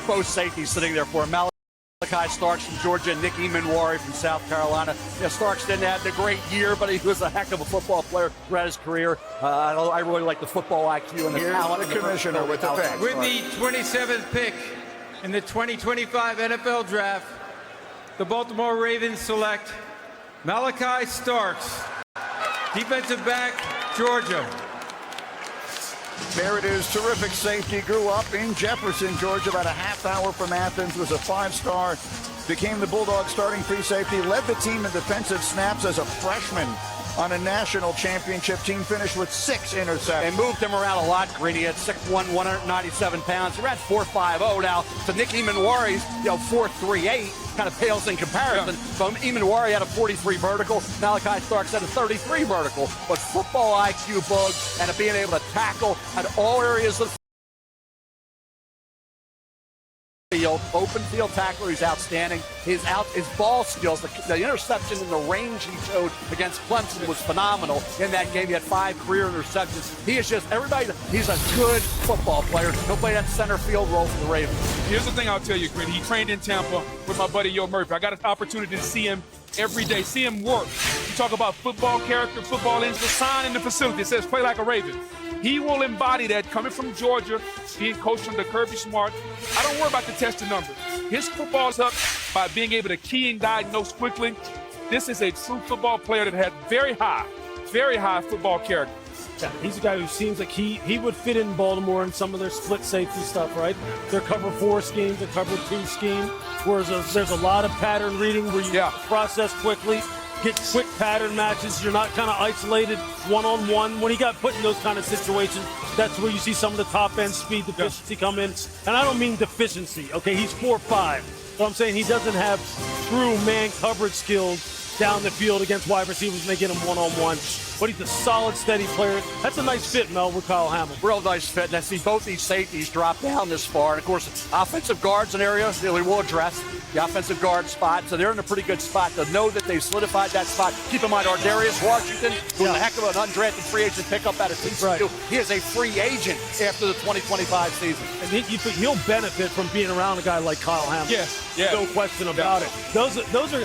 both safeties sitting there for him. Malaki Starks from Georgia and Nick Emanwari from South Carolina. Starks didn't have the great year, but he was a heck of a football player throughout his career. I really like the football IQ and the talent. The commissioner with the pick. With the 27th pick in the 2025 NFL Draft, the Baltimore Ravens select Malaki Starks, defensive back, Georgia. There it is, terrific safety. Grew up in Jefferson, Georgia, about a half hour from Athens. Was a five-star. Became the Bulldogs starting free safety. Led the team in defensive snaps as a freshman on a national championship team. Finished with 6 interceptions. And moved him around a lot, Greeny. He had 6'1", 197 pounds. He ran 4.50 now. To Nick Emanwari's, 4.38. Kind of pales in comparison. From Emanwari had a 43 vertical. Malaki Starks had a 33 vertical. But football IQ, Bugs, and being able to tackle at all areas of field, open field tackler, he's outstanding. His ball skills, the interception and the range he showed against Clemson was phenomenal in that game. He had 5 career interceptions. He is just he's a good football player. He'll play that center field role for the Ravens. Here's the thing I'll tell you, Gritty. He trained in Tampa with my buddy Yo Murphy. I got an opportunity to see him every day, see him work. You talk about football character, football instinct. The sign in the facility says play like a Raven. He will embody that coming from Georgia, being coached under Kirby Smart. I don't worry about the tested numbers. His football is up by being able to key and diagnose quickly. This is a true football player that had very high football character. Yeah, he's a guy who seems like he would fit in Baltimore in some of their split safety stuff, right? Their cover 4 schemes, their cover 2 scheme, whereas there's a lot of pattern reading where you process quickly, get quick pattern matches. You're not kind of isolated one-on-one. When he got put in those kind of situations, that's where you see some of the top-end speed deficiency come in. And I don't mean deficiency, okay? He's 4'5". So I'm saying he doesn't have true man coverage skills down the field against wide receivers when they get him one-on-one. But he's a solid, steady player. That's a nice fit, Mel, with Kyle Hamilton. Real nice fit. And I see both these safeties drop down this far. And, of course, offensive guards an area that we will address, the offensive guard spot. So they're in a pretty good spot to know that they've solidified that spot. Keep in mind, Ardarius Washington, who's a heck of an undrafted free agent pickup out of TCU. Right. He is a free agent after the 2025 season. And he'll benefit from being around a guy like Kyle Hamilton. Yes. No question about it. Those are...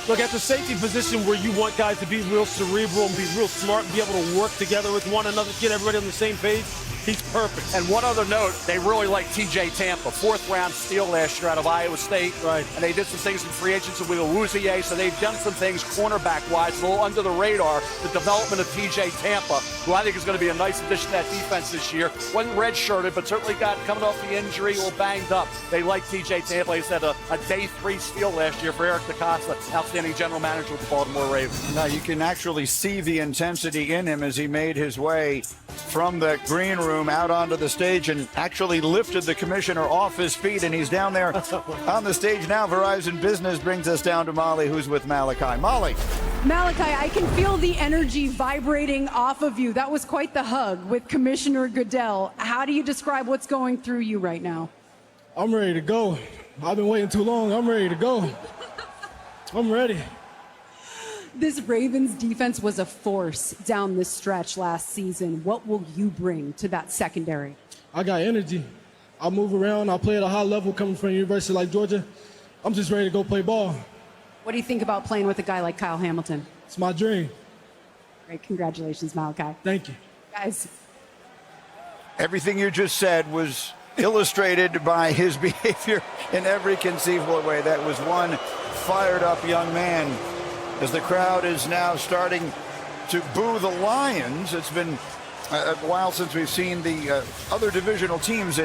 Look, at the safety position where you want guys to be real cerebral and be real smart and be able to work together with one another, get everybody on the same page, he's perfect. And one other note, they really like TJ Tampa, 4th-round steal last year out of Iowa State. Right. And they did some things in free agency with Awuzie, so they've done some things cornerback-wise, a little under the radar. The development of TJ Tampa, who I think is going to be a nice addition to that defense this year. Wasn't redshirted, but certainly got coming off the injury, a little banged up. They like TJ Tampa. He said a day 3 steal last year for Eric DeCosta, outstanding general manager with the Baltimore Ravens. Now you can actually see the intensity in him as he made his way from the green room out onto the stage and actually lifted the commissioner off his feet, and he's down there on the stage now. Verizon Business brings us down to Molly, who's with Malaki. Molly. Malaki, I can feel the energy vibrating off of you. That was quite the hug with Commissioner Goodell. How do you describe what's going through you right now? I'm ready to go. I've been waiting too long. I'm ready to go. I'm ready. This Ravens defense was a force down this stretch last season. What will you bring to that secondary? I got energy. I move around. I play at a high level coming from a university like Georgia. I'm just ready to go play ball. What do you think about playing with a guy like Kyle Hamilton? It's my dream. Great. Congratulations, Malaki. Thank you. Guys. Everything you just said was illustrated by his behavior in every conceivable way. That was one fired up young man. As the crowd is now starting to boo the Lions, it's been a while since we've seen the other divisional teams